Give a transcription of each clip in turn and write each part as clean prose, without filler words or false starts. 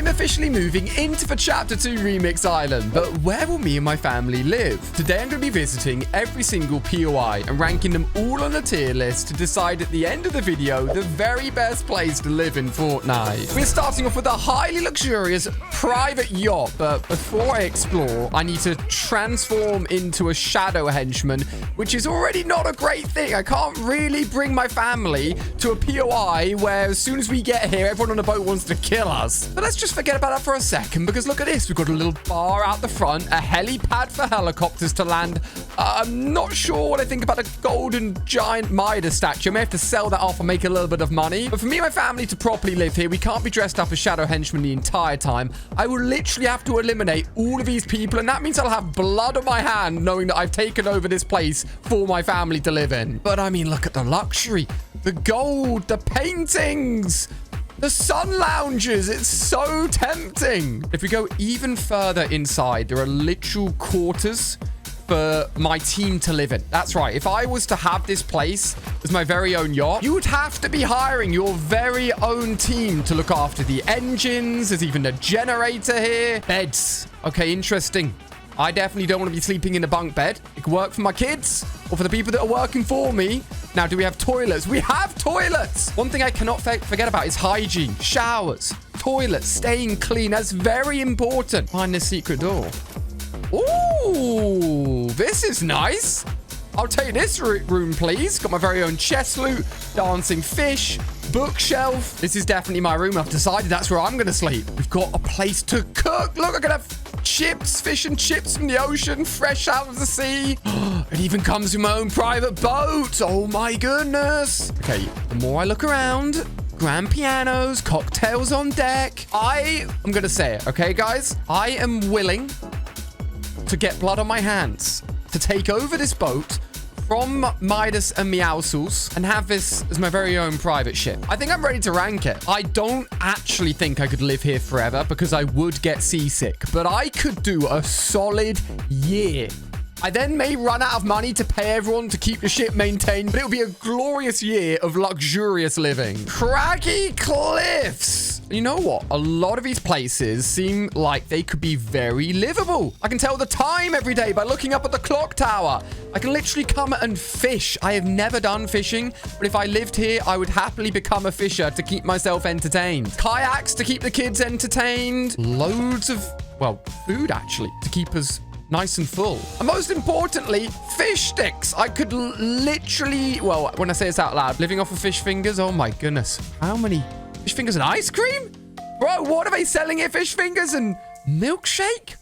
I'm officially moving into the Chapter 2 Remix Island, but where will me and my family live? Today I'm going to be visiting every single POI and ranking them all on a tier list to decide at the end of the video the very best place to live in Fortnite. We're starting off with a highly luxurious private yacht, but before I explore, I need to transform into a shadow henchman, which is already not a great thing. I can't really bring my family to a POI where as soon as we get here, everyone on the boat wants to kill us. But let's just forget about that for a second, because look at this. We've got a little bar out the front, a helipad for helicopters to land. I'm not sure what I think about a golden giant Midas statue. I may have to sell that off and make a little bit of money. But for me and my family to properly live here, we can't be dressed up as shadow henchmen the entire time. I will literally have to eliminate all of these people, and that means I'll have blood on my hand knowing that I've taken over this place for my family to live in. But I mean, look at the luxury, the gold, the paintings, the sun lounges. It's so tempting. If we go even further inside, there are literal quarters for my team to live in. That's right. If I was to have this place as my very own yacht, you would have to be hiring your very own team to look after the engines. There's even a generator here. Beds. Okay, interesting. I definitely don't want to be sleeping in a bunk bed. It could work for my kids or for the people that are working for me. Now, do we have toilets? We have toilets. One thing I cannot forget about is hygiene. Showers, toilets, staying clean. That's very important. Find this secret door. Ooh, this is nice. I'll take this room, please. Got my very own chest loot, dancing fish, bookshelf. This is definitely my room. I've decided that's where I'm going to sleep. We've got a place to cook. Look, I can have chips, fish and chips from the ocean, fresh out of the sea. It even comes with my own private boat. Oh my goodness. Okay, the more I look around, grand pianos, cocktails on deck. I'm going to say it, okay, guys? I am willing to get blood on my hands to take over this boat from Midas and Meowscles and have this as my very own private ship. I think I'm ready to rank it. I don't actually think I could live here forever because I would get seasick, but I could do a solid year. I then may run out of money to pay everyone to keep the ship maintained, but it'll be a glorious year of luxurious living. Craggy cliffs. You know what? A lot of these places seem like they could be very livable. I can tell the time every day by looking up at the clock tower. I can literally come and fish. I have never done fishing, but if I lived here, I would happily become a fisher to keep myself entertained. Kayaks to keep the kids entertained. Loads of, well, food actually to keep us nice and full. And most importantly, fish sticks. I could literally, well, when I say this out loud, living off of fish fingers, oh my goodness. How many fish fingers and ice cream? Bro, what are they selling here? Fish fingers and milkshake?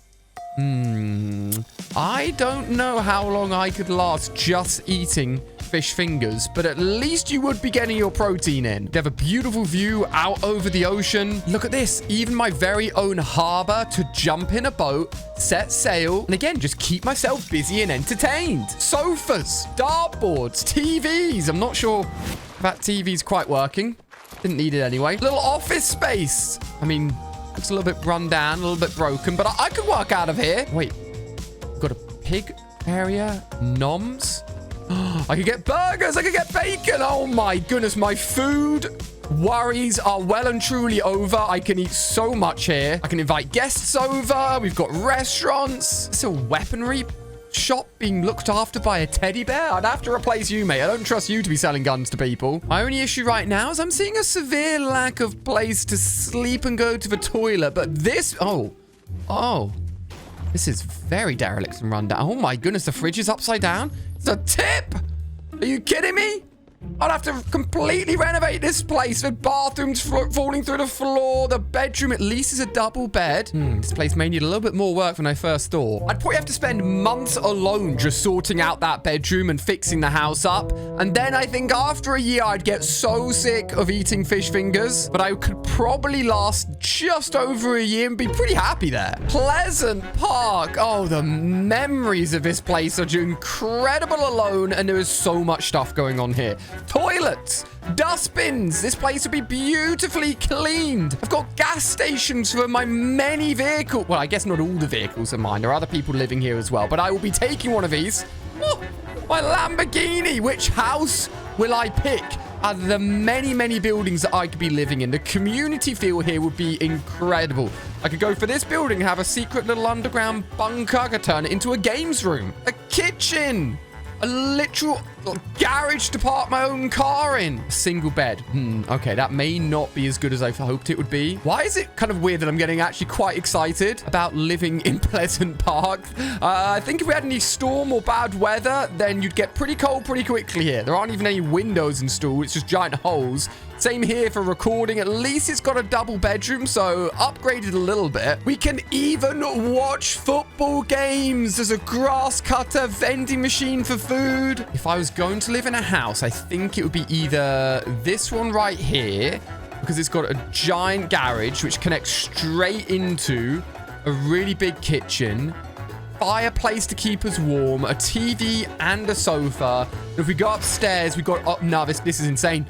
I don't know how long I could last just eating fish fingers, but at least you would be getting your protein in. They have a beautiful view out over the ocean. Look at this. Even my very own harbor to jump in a boat, set sail, and again, just keep myself busy and entertained. Sofas, dartboards, TVs. I'm not sure if that TV's quite working. Didn't need it anyway. Little office space. I mean, it's a little bit run down, a little bit broken, but I could work out of here. Wait, got a pig area, noms. I could get burgers. I could get bacon. Oh my goodness. My food worries are well and truly over. I can eat so much here. I can invite guests over. We've got restaurants. It's a weaponry shop being looked after by a teddy bear. I'd have to replace you, mate. I don't trust you to be selling guns to people. My only issue right now is I'm seeing a severe lack of place to sleep and go to the toilet. But this, this is very derelict and run down. Oh my goodness, the fridge is upside down. It's a tip. Are you kidding me? I'll have to completely renovate this place with bathrooms falling through the floor. The bedroom at least is a double bed. This place may need a little bit more work than I first thought. I'd probably have to spend months alone just sorting out that bedroom and fixing the house up. And then I think after a year, I'd get so sick of eating fish fingers. But I could probably last just over a year and be pretty happy there. Pleasant Park. Oh, the memories of this place are incredible alone. And there is so much stuff going on here. Toilets, dustbins. This place would be beautifully cleaned. I've got gas stations for my many vehicles. Well, I guess not all the vehicles are mine. There are other people living here as well, but I will be taking one of these. Oh, my Lamborghini. Which house will I pick? out of the many, many buildings that I could be living in. The community feel here would be incredible. I could go for this building and have a secret little underground bunker. I could turn it into a games room, a kitchen, a literal garage to park my own car in. A single bed. Okay, that may not be as good as I hoped it would be. Why is it kind of weird that I'm getting actually quite excited about living in Pleasant Park? I think if we had any storm or bad weather, then you'd get pretty cold pretty quickly here. There aren't even any windows installed. It's just giant holes. Same here for recording. At least it's got a double bedroom, so upgraded a little bit. We can even watch football games. There's a grass cutter, vending machine for food. If I was going to live in a house, I think it would be either this one right here, because it's got a giant garage which connects straight into a really big kitchen, fireplace to keep us warm, a TV and a sofa. And if we go upstairs, we got up. No, this is insane.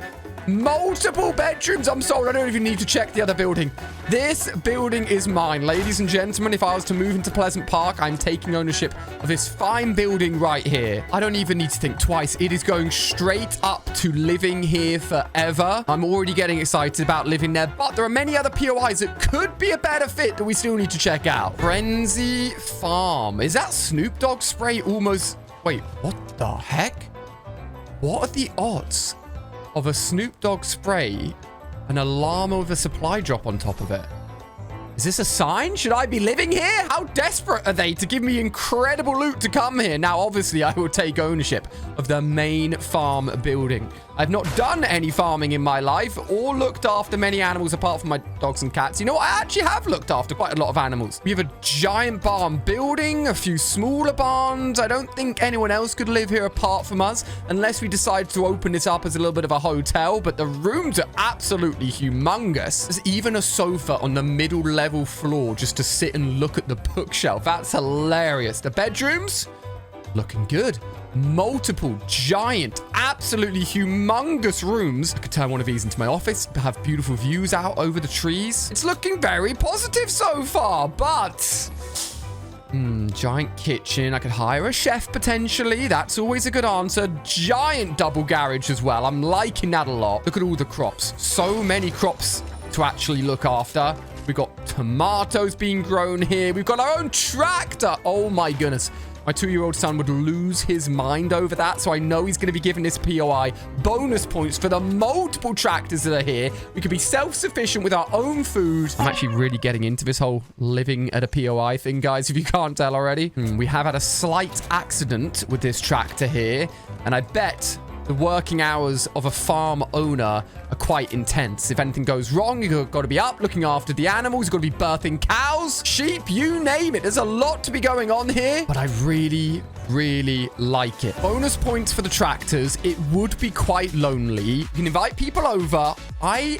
Multiple bedrooms. I'm sold. I don't even need to check the other building. This building is mine. Ladies and gentlemen, if I was to move into Pleasant Park, I'm taking ownership of this fine building right here. I don't even need to think twice. It is going straight up to living here forever. I'm already getting excited about living there, but there are many other POIs that could be a better fit that we still need to check out. Frenzy Farm. Is that Snoop Dogg spray almost... Wait, what the heck? What are the odds of a Snoop Dogg spray, an llama with a supply drop on top of it? Is this a sign? Should I be living here? How desperate are they to give me incredible loot to come here? Now, obviously, I will take ownership of the main farm building. I've not done any farming in my life or looked after many animals apart from my dogs and cats. You know what? I actually have looked after quite a lot of animals. We have a giant barn building, a few smaller barns. I don't think anyone else could live here apart from us unless we decide to open this up as a little bit of a hotel. But the rooms are absolutely humongous. There's even a sofa on the middle level floor just to sit and look at the bookshelf. That's hilarious. The bedrooms looking good. Multiple giant, absolutely humongous rooms. I could turn one of these into my office, have beautiful views out over the trees. It's looking very positive so far, but giant kitchen. I could hire a chef potentially. That's always a good answer. Giant double garage as well. I'm liking that a lot. Look at all the crops. So many crops to actually look after. We've got tomatoes being grown here. We've got our own tractor. Oh my goodness. My 2-year-old son would lose his mind over that, so I know he's going to be giving this POI bonus points for the multiple tractors that are here. We could be self-sufficient with our own food. I'm actually really getting into this whole living at a POI thing, guys, if you can't tell already. We have had a slight accident with this tractor here, and I bet the working hours of a farm owner are quite intense. If anything goes wrong, you've got to be up looking after the animals. You've got to be birthing cows, sheep, you name it. There's a lot to be going on here, but I really, really like it. Bonus points for the tractors. It would be quite lonely. You can invite people over. I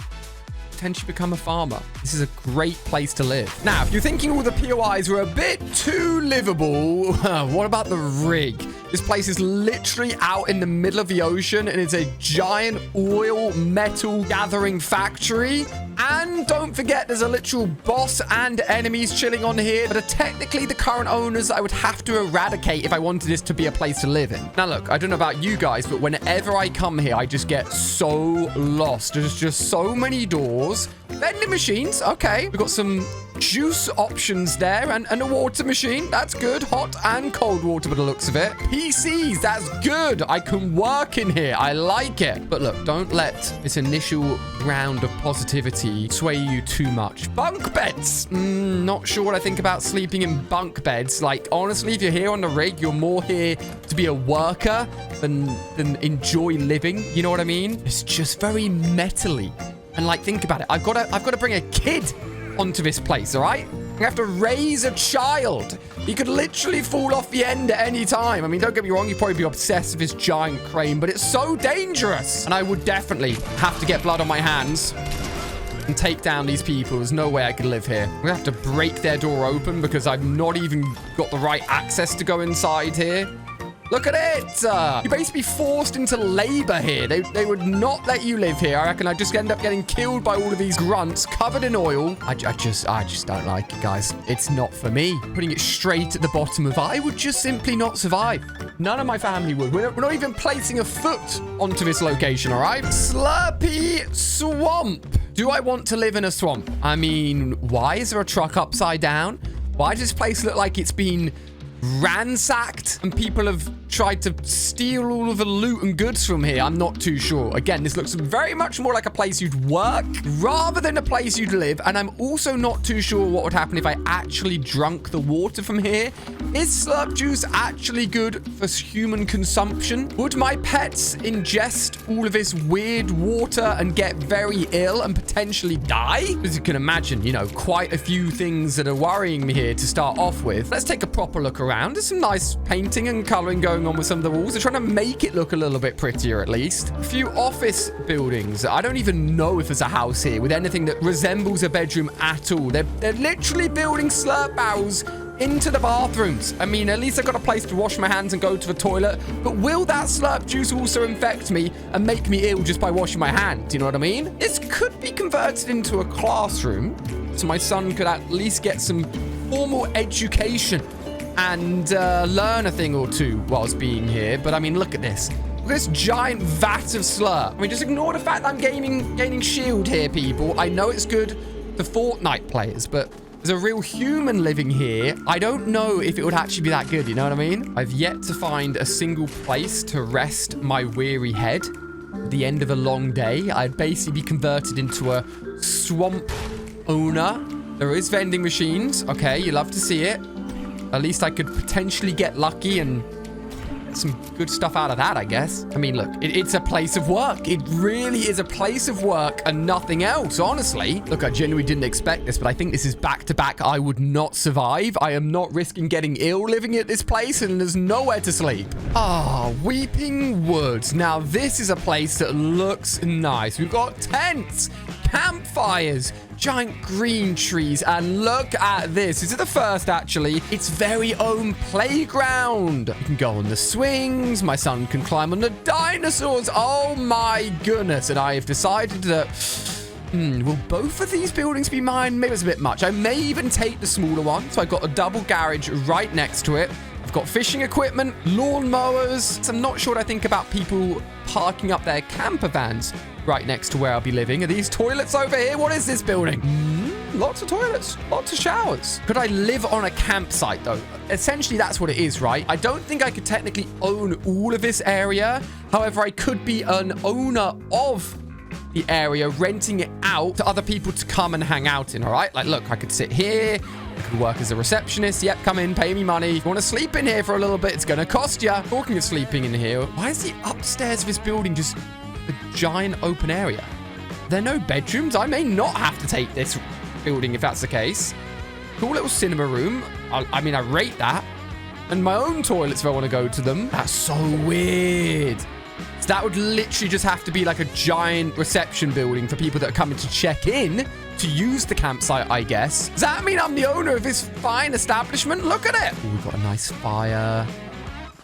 potentially become a farmer. This is a great place to live. Now, if you're thinking all the POIs were a bit too livable, what about the rig? This place is literally out in the middle of the ocean, and it's a giant oil metal gathering factory. And don't forget, there's a literal boss and enemies chilling on here that are technically the current owners that I would have to eradicate if I wanted this to be a place to live in. Now, look, I don't know about you guys, but whenever I come here, I just get so lost. There's just so many doors. Vending machines, okay. We've got some juice options there and a water machine. That's good. Hot and cold water by the looks of it. PCs, that's good. I can work in here. I like it. But look, don't let this initial round of positivity sway you too much. Bunk beds. Not sure what I think about sleeping in bunk beds. Like, honestly, if you're here on the rig, you're more here to be a worker than enjoy living. You know what I mean? It's just very metally. And like, think about it. I've got to bring a kid onto this place, all right? I have to raise a child. He could literally fall off the end at any time. I mean, don't get me wrong, you'd probably be obsessed with this giant crane, but it's so dangerous. And I would definitely have to get blood on my hands and take down these people. There's no way I could live here. I'm gonna have to break their door open because I've not even got the right access to go inside here. Look at it. You're basically forced into labor here. They would not let you live here. I reckon I'd just end up getting killed by all of these grunts covered in oil. I just don't like it, guys. It's not for me. Putting it straight at the bottom of, I would just simply not survive. None of my family would. We're not even placing a foot onto this location, all right? Slurpy Swamp. Do I want to live in a swamp? I mean, why is there a truck upside down? Why does this place look like it's been ransacked and people have tried to steal all of the loot and goods from here? I'm not too sure. Again, this looks very much more like a place you'd work rather than a place you'd live. And I'm also not too sure what would happen if I actually drunk the water from here. Is slurp juice actually good for human consumption? Would my pets ingest all of this weird water and get very ill and potentially die? As you can imagine, you know, quite a few things that are worrying me here to start off with. Let's take a proper look around. There's some nice painting and coloring going on with some of the walls. They're trying to make it look a little bit prettier, at least. A few office buildings. I don't even know if there's a house here with anything that resembles a bedroom at all. They're literally building slurp barrels into the bathrooms. I mean, at least I've got a place to wash my hands and go to the toilet. But will that slurp juice also infect me and make me ill just by washing my hands? You know what I mean? This could be converted into a classroom, so my son could at least get some formal education and learn a thing or two whilst being here. But I mean, look at this. Look at this giant vat of slurp. I mean, just ignore the fact that I'm gaining shield here, people. I know it's good for Fortnite players, but there's a real human living here. I don't know if it would actually be that good, you know what I mean? I've yet to find a single place to rest my weary head. At the end of a long day, I'd basically be converted into a swamp owner. There is vending machines. Okay, you love to see it. At least I could potentially get lucky and get some good stuff out of that, I guess. I mean, look, it's a place of work. It really is a place of work and nothing else, honestly. Look, I genuinely didn't expect this, but I think this is back-to-back. I would not survive. I am not risking getting ill living at this place, and there's nowhere to sleep. Ah, Weeping Woods. Now, this is a place that looks nice. We've got tents, campfires, giant green trees, and look at this. Is it the first, actually? Its very own playground. You can go on the swings. My son can climb on the dinosaurs. Oh my goodness. And I have decided that will both of these buildings be mine? Maybe it's a bit much. I may even take the smaller one. So I've got a double garage right next to it. I've got fishing equipment, lawn mowers. So I'm not sure what I think about people parking up their camper vans right next to where I'll be living. Are these toilets over here? What is this building? Lots of toilets, lots of showers. Could I live on a campsite, though? Essentially, that's what it is, right? I don't think I could technically own all of this area. However, I could be an owner of the area, renting it out to other people to come and hang out in, all right? Like, look, I could sit here. I could work as a receptionist. Yep, come in, pay me money. If you want to sleep in here for a little bit, it's going to cost you. Talking of sleeping in here, why is the upstairs of this building just a giant open area? There are no bedrooms. I may not have to take this building if that's the case. Cool little cinema room. I mean, I rate that. And my own toilets if I want to go to them. That's so weird. So that would literally just have to be like a giant reception building for people that are coming to check in to use the campsite, I guess. Does that mean I'm the owner of this fine establishment? Look at it. Ooh, we've got a nice fire.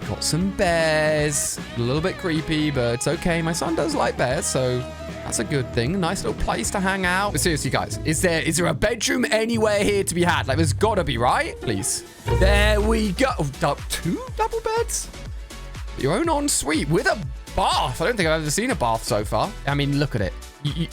Got some bears. A little bit creepy, but it's okay. My son does like bears, so that's a good thing. Nice little place to hang out. But seriously, guys, is there a bedroom anywhere here to be had? Like, there's got to be, right? Please. There we go. Oh, 2 double beds? Your own ensuite with a bath. I don't think I've ever seen a bath so far. I mean, look at it.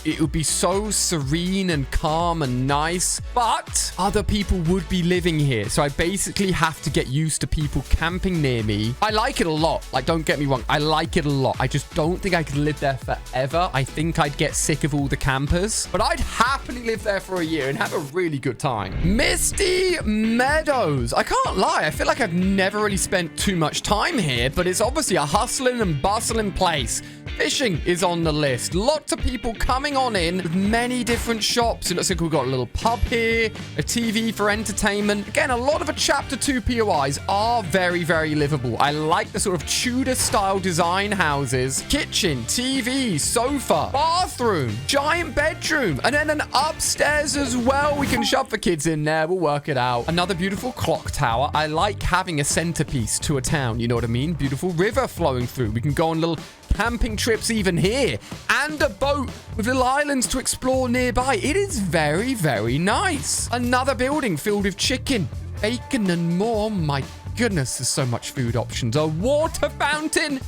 It would be so serene and calm and nice, but other people would be living here. So I basically have to get used to people camping near me. I like it a lot. Like, don't get me wrong. I like it a lot. I just don't think I could live there forever. I think I'd get sick of all the campers, but I'd happily live there for a year and have a really good time. Misty Meadows. I can't lie. I feel like I've never really spent too much time here, but it's obviously a hustling and bustling place. Fishing is on the list. Lots of people coming on in with many different shops. It looks like we've got a little pub here, a TV for entertainment. Again, a lot of the Chapter 2 POIs are very, very livable. I like the sort of Tudor-style design houses. Kitchen, TV, sofa, bathroom, giant bedroom, and then an upstairs as well. We can shove the kids in there. We'll work it out. Another beautiful clock tower. I like having a centerpiece to a town. You know what I mean? Beautiful river flowing through. We can go on little camping trips even here, and a boat with little islands to explore nearby. It is very, very nice. Another building filled with chicken, bacon, and more. My goodness, there's so much food options. A water fountain.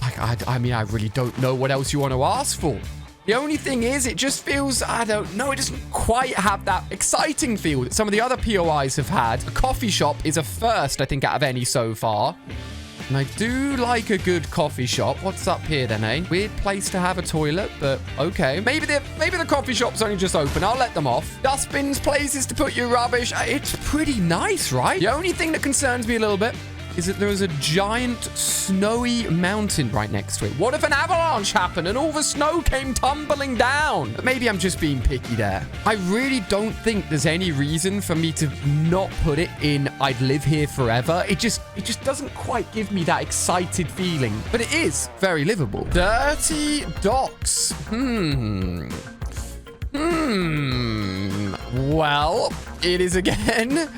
I mean, I really don't know what else you want to ask for. The only thing is, it just feels, I don't know, it doesn't quite have that exciting feel that some of the other POIs have had. A coffee shop is a first, I think, out of any so far. And I do like a good coffee shop. What's up here then, eh? Weird place to have a toilet, but okay. Maybe the coffee shop's only just open. I'll let them off. Dustbins, places to put your rubbish. It's pretty nice, right? The only thing that concerns me a little bit is that there is a giant snowy mountain right next to it. What if an avalanche happened and all the snow came tumbling down? But maybe I'm just being picky there. I really don't think there's any reason for me to not put it in I'd live here forever. It just doesn't quite give me that excited feeling. But it is very livable. Dirty docks. Well, it is again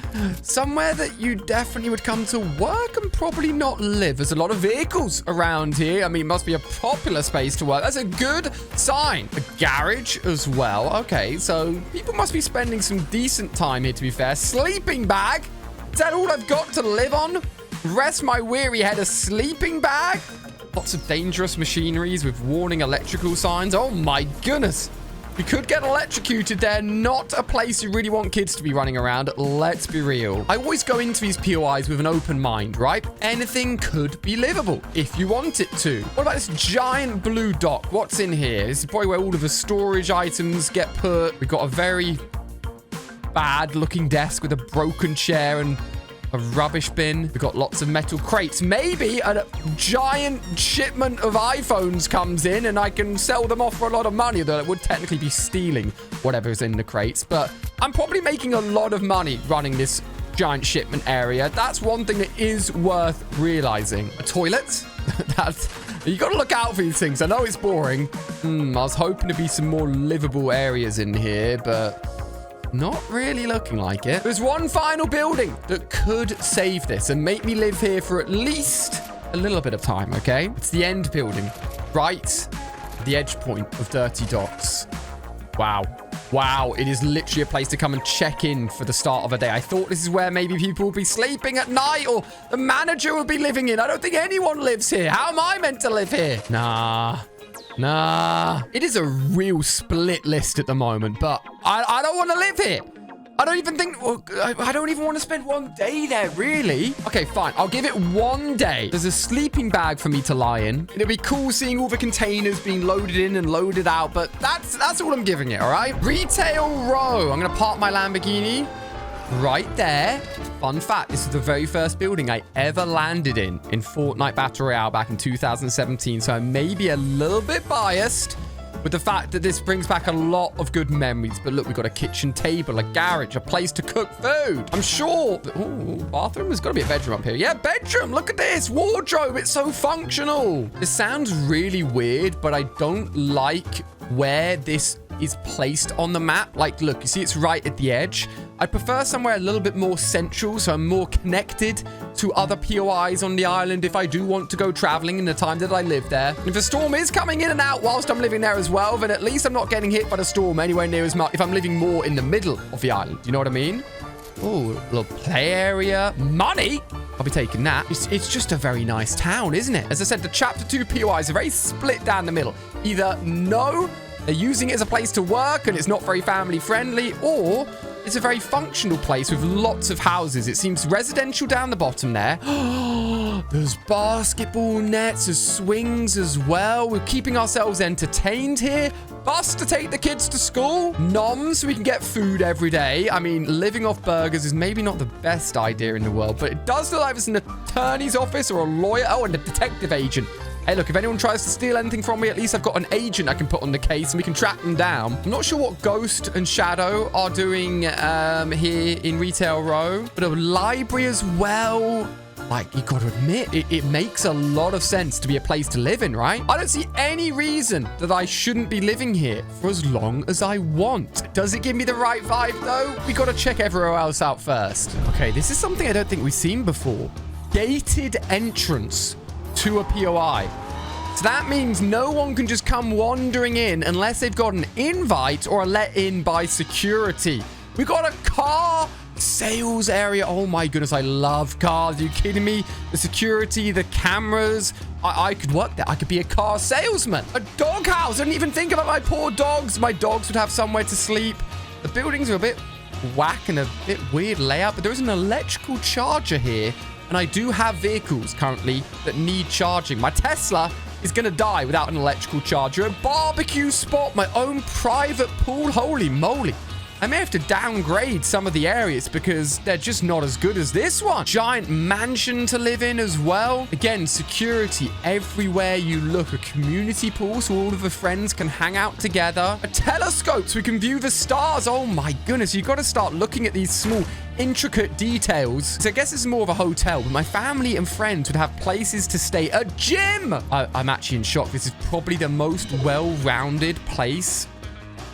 somewhere that you definitely would come to work and probably not live. There's a lot of vehicles around here. I mean, it must be a popular space to work. That's a good sign. A garage as well. Okay, so people must be spending some decent time here, to be fair. Sleeping bag. Is that all I've got to live on? Rest my weary head, a sleeping bag? Lots of dangerous machineries with warning electrical signs. Oh my goodness. You could get electrocuted there. Not a place you really want kids to be running around. Let's be real. I always go into these POIs with an open mind, right? Anything could be livable if you want it to. What about this giant blue dock? What's in here? This is probably where all of the storage items get put. We've got a very bad looking desk with a broken chair and a rubbish bin. We've got lots of metal crates. Maybe a giant shipment of iPhones comes in and I can sell them off for a lot of money, though it would technically be stealing whatever's in the crates. But I'm probably making a lot of money running this giant shipment area. That's one thing that is worth realizing. A toilet? You got to look out for these things. I know it's boring. I was hoping to be some more livable areas in here, but not really looking like it. There's one final building that could save this and make me live here for at least a little bit of time, okay? It's the end building, right? The edge point of Dirty Docks. Wow. Wow, it is literally a place to come and check in for the start of a day. I thought this is where maybe people would be sleeping at night or the manager would be living in. I don't think anyone lives here. How am I meant to live here? Nah. It is a real split list at the moment, but I don't want to live here. I don't even want to spend one day there, really. Okay, fine. I'll give it one day. There's a sleeping bag for me to lie in. It'll be cool seeing all the containers being loaded in and loaded out, but that's all I'm giving it, all right? Retail row. I'm going to park my Lamborghini right there. Fun fact, this is the very first building I ever landed in Fortnite Battle Royale back in 2017, so I may be a little bit biased with the fact that this brings back a lot of good memories. But look, we've got a kitchen table, a garage, a place to cook food. I'm sure... Oh, bathroom? There's got to be a bedroom up here. Yeah, bedroom. Look at this. Wardrobe. It's so functional. This sounds really weird, but I don't like where this is placed on the map. Like, look, you see it's right at the edge. I prefer somewhere a little bit more central, so I'm more connected to other POIs on the island if I do want to go traveling in the time that I live there. And if a storm is coming in and out whilst I'm living there as well, then at least I'm not getting hit by the storm anywhere near as much if I'm living more in the middle of the island. You know what I mean? Oh, little play area. Money? I'll be taking that. It's just a very nice town, isn't it? As I said, the Chapter 2 POIs are very split down the middle. Either no, they're using it as a place to work and it's not very family friendly, or it's a very functional place with lots of houses. It seems residential down the bottom there. There's basketball nets, there's swings as well. We're keeping ourselves entertained here. Bus to take the kids to school. Noms, so we can get food every day. I mean, living off burgers is maybe not the best idea in the world, but it does look like it's an attorney's office or a lawyer. Oh, and a detective agent. Hey, look, if anyone tries to steal anything from me, at least I've got an agent I can put on the case and we can track them down. I'm not sure what Ghost and Shadow are doing here in Retail Row, but a library as well. Like, you got to admit, it makes a lot of sense to be a place to live in, right? I don't see any reason that I shouldn't be living here for as long as I want. Does it give me the right vibe, though? We got to check everywhere else out first. Okay, this is something I don't think we've seen before. Gated entrance to a POI. So that means no one can just come wandering in unless they've got an invite or a let in by security. We got a car sales area. Oh my goodness, I love cars. Are you kidding me? The security, the cameras. I could work there. I could be a car salesman. A doghouse. I didn't even think about my poor dogs. My dogs would have somewhere to sleep. The buildings are a bit whack and a bit weird layout, but there is an electrical charger here. And I do have vehicles currently that need charging. My Tesla is going to die without an electrical charger. A barbecue spot, my own private pool. Holy moly. I may have to downgrade some of the areas because they're just not as good as this one. Giant mansion to live in as well. Again, security everywhere you look. A community pool so all of the friends can hang out together. A telescope so we can view the stars. Oh my goodness, you've got to start looking at these small intricate details. So I guess this is more of a hotel, but my family and friends would have places to stay. A gym! I'm actually in shock. This is probably the most well-rounded place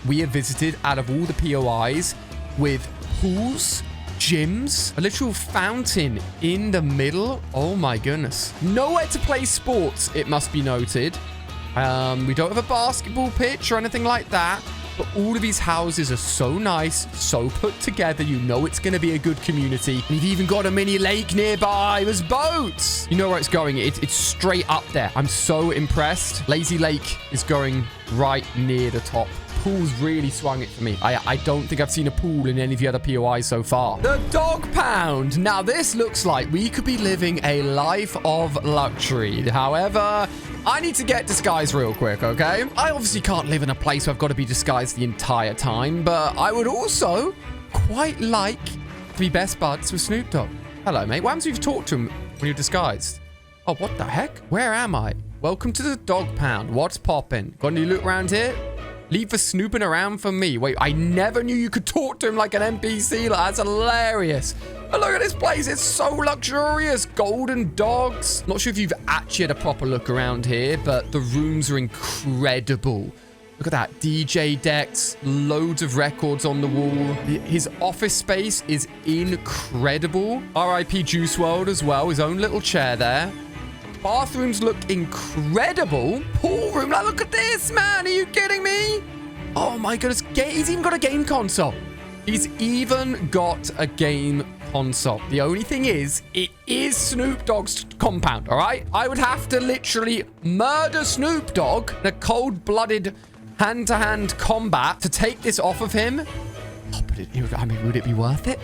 we have visited out of all the POIs, with pools, gyms, a literal fountain in the middle. Oh my goodness. Nowhere to play sports, it must be noted. We don't have a basketball pitch or anything like that, but all of these houses are so nice, so put together. You know it's going to be a good community. And you've even got a mini lake nearby. There's boats. You know where it's going. It's straight up there. I'm so impressed. Lazy Lake is going right near the top. Pool's really swung it for me. I don't think I've seen a pool in any of the other POIs so far. The dog pound. Now, this looks like we could be living a life of luxury. However, I need to get disguised real quick, okay? I obviously can't live in a place where I've got to be disguised the entire time, but I would also quite like to be best buds with Snoop Dogg. Hello, mate. What happens if you talk to him when you're disguised? Oh, what the heck? Where am I? Welcome to the dog pound. What's poppin'? Got any loot around here? Leave the snooping around for me. Wait, I never knew you could talk to him like an NPC. Like, that's hilarious. But look at this place. It's so luxurious. Golden dogs. Not sure if you've actually had a proper look around here, but the rooms are incredible. Look at that. DJ decks. Loads of records on the wall. His office space is incredible. RIP Juice WRLD as well. His own little chair there. Bathrooms look incredible. Pool room. Like, look at this, man. Are you kidding me? Oh, my goodness. He's even got a game console. He's even got a game console. The only thing is, it is Snoop Dogg's compound, all right? I would have to literally murder Snoop Dogg in a cold-blooded hand-to-hand combat to take this off of him. Oh, but would it be worth it?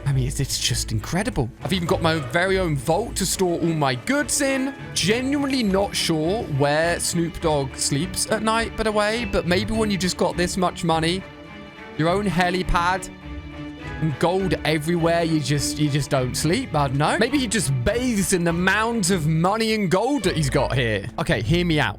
I mean, it's just incredible. I've even got my very own vault to store all my goods in. Genuinely not sure where Snoop Dogg sleeps at night, by the way, but maybe when you just got this much money, your own helipad, and gold everywhere, you just don't sleep. I don't know. Maybe he just bathes in the mounds of money and gold that he's got here. Okay, hear me out.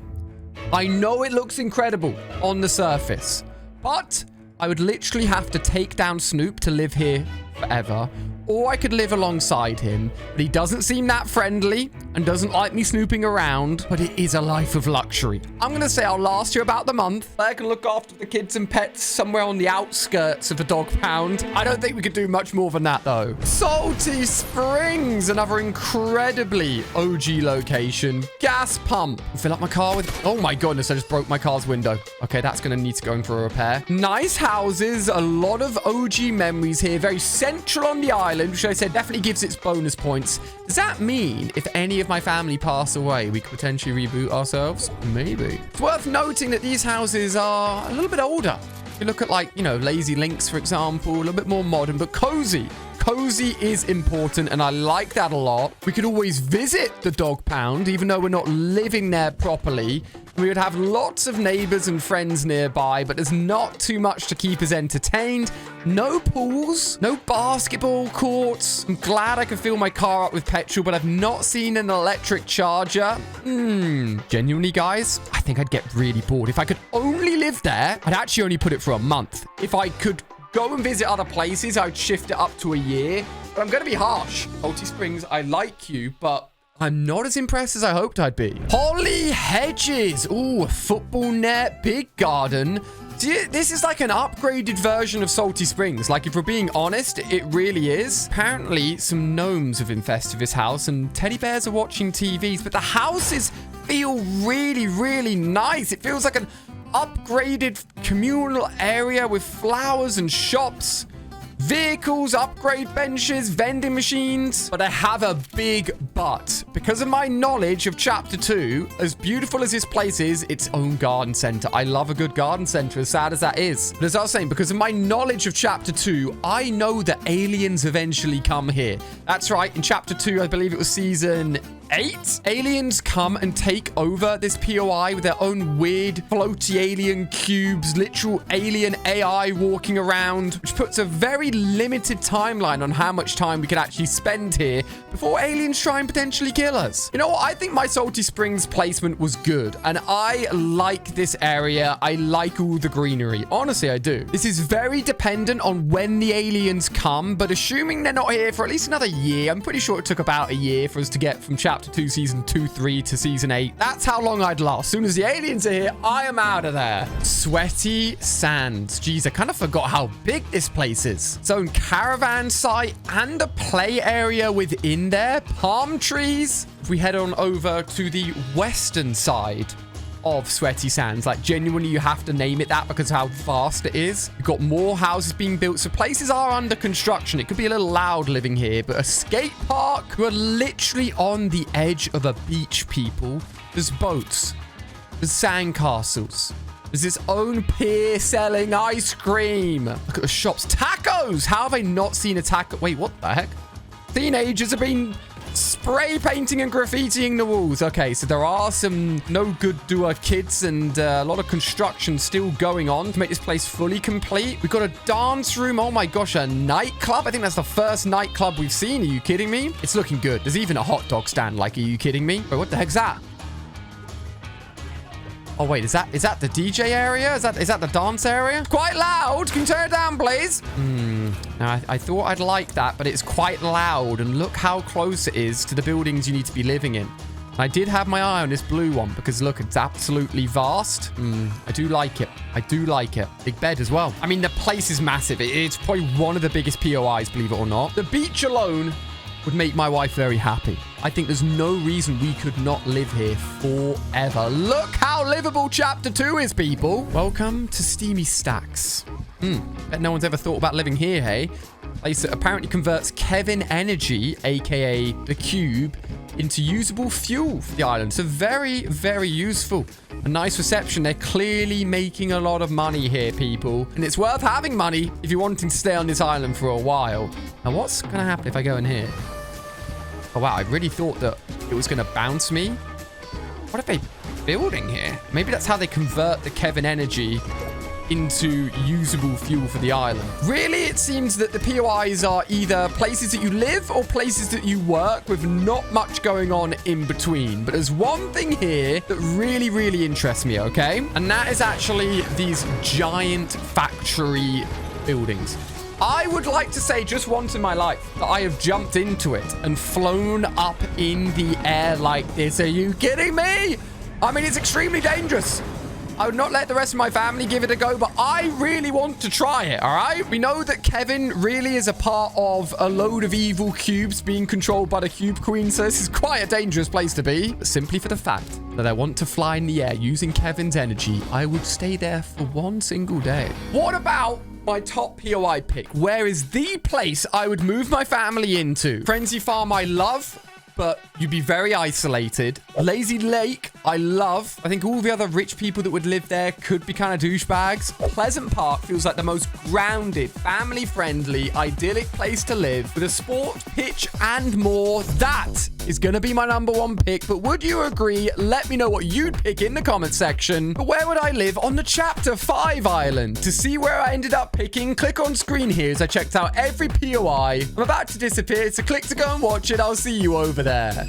I know it looks incredible on the surface, but I would literally have to take down Snoop to live here forever, or I could live alongside him, but he doesn't seem that friendly and doesn't like me snooping around, but it is a life of luxury. I'm gonna say I'll last you about the month. I can look after the kids and pets somewhere on the outskirts of the dog pound. I don't think we could do much more than that, though. Salty Springs, another incredibly OG location. Gas pump. Fill up my car with... Oh my goodness, I just broke my car's window. Okay, that's gonna need to go in for a repair. Nice houses, a lot of OG memories here. Very central on the island, which I said definitely gives its bonus points. Does that mean if any of my family pass away, we could potentially reboot ourselves? Maybe. It's worth noting that these houses are a little bit older. If you look at, like, you know, Lazy Links, for example, a little bit more modern, but cozy. cozy is important, and I like that a lot. We could always visit the dog pound, even though we're not living there properly. We would have lots of neighbors and friends nearby, but there's not too much to keep us entertained. No pools, no basketball courts. I'm glad I can fill my car up with petrol, but I've not seen an electric charger. Genuinely, guys, I think I'd get really bored. If I could only live there, I'd actually only put it for a month. If I could go and visit other places, I'd shift it up to a year. But I'm going to be harsh. Salty Springs, I like you, but I'm not as impressed as I hoped I'd be. Holly hedges. Ooh, a football net, big garden. This is like an upgraded version of Salty Springs. Like, if we're being honest, it really is. Apparently, some gnomes have infested this house and teddy bears are watching TVs, but the houses feel really, really nice. It feels like an upgraded communal area with flowers and shops. Vehicles, upgrade benches, vending machines. But I have a big but. Because of my knowledge of Chapter 2, as beautiful as this place is, its own garden center. I love a good garden center, as sad as that is. But as I was saying, because of my knowledge of Chapter 2, I know that aliens eventually come here. That's right. In Chapter 2, I believe it was season 8, aliens come and take over this POI with their own weird floaty alien cubes, literal alien AI walking around, which puts a very limited timeline on how much time we can actually spend here before aliens try and potentially kill us. You know what? I think my Salty Springs placement was good, and I like this area. I like all the greenery. Honestly, I do. This is very dependent on when the aliens come, but assuming they're not here for at least another year, I'm pretty sure it took about a year for us to get from Chapter 2, Season 2, 3 to Season 8. That's how long I'd last. As soon as the aliens are here, I am out of there. Sweaty Sands. Jeez, I kind of forgot how big this place is. Its own caravan site and a play area within there. Palm trees. If we head on over to the western side of Sweaty Sands, like, genuinely, you have to name it that because of how vast it is. We've got more houses being built, so places are under construction. It could be a little loud living here, but a skate park. We're literally on the edge of a beach, people. There's boats, there's sandcastles, there's its own pier selling ice cream. Look at the shops. Tacos. How have I not seen a taco? Wait, what the heck? Teenagers have been spray painting and graffitiing the walls. Okay, so there are some no good doer kids and a lot of construction still going on to make this place fully complete. We've got a dance room. Oh my gosh, a nightclub. I think that's the first nightclub we've seen. Are you kidding me? It's looking good. There's even a hot dog stand. Like, are you kidding me? Wait, what the heck's that? Oh, wait, is that the DJ area? Is that the dance area? Quite loud. Can you turn it down, please? Now, I thought I'd like that, but it's quite loud. And look how close it is to the buildings you need to be living in. I did have my eye on this blue one because, look, it's absolutely vast. I do like it. I do like it. Big bed as well. I mean, the place is massive. It's probably one of the biggest POIs, believe it or not. The beach alone would make my wife very happy. I think there's no reason we could not live here forever. Look how livable Chapter 2 is, people. Welcome to Steamy Stacks. Bet no one's ever thought about living here, hey? Place that apparently converts Kevin energy, aka the cube, into usable fuel for the island. So very, very useful. A nice reception. They're clearly making a lot of money here, people. And it's worth having money if you're wanting to stay on this island for a while. Now, what's going to happen if I go in here? Oh, wow. I really thought that it was going to bounce me. What are they building here? Maybe that's how they convert the Kevin energy into usable fuel for the island. Really, it seems that the POIs are either places that you live or places that you work with not much going on in between. But there's one thing here that really, really interests me, okay? And that is actually these giant factory buildings. I would like to say just once in my life that I have jumped into it and flown up in the air like this. Are you kidding me? I mean, it's extremely dangerous. I would not let the rest of my family give it a go, but I really want to try it, all right? We know that Kevin really is a part of a load of evil cubes being controlled by the Cube Queen, so this is quite a dangerous place to be. But simply for the fact that I want to fly in the air using Kevin's energy, I would stay there for one single day. What about my top POI pick? Where is the place I would move my family into? Frenzy Farm I love. but you'd be very isolated. Lazy Lake, I love. I think all the other rich people that would live there could be kind of douchebags. Pleasant Park feels like the most grounded, family-friendly, idyllic place to live with a sport, pitch, and more. That is going to be my number one pick, but would you agree? Let me know what you'd pick in the comment section. But where would I live on the Chapter 5 island? To see where I ended up picking, click on screen here as I checked out every POI. I'm about to disappear, so click to go and watch it. I'll see you over there.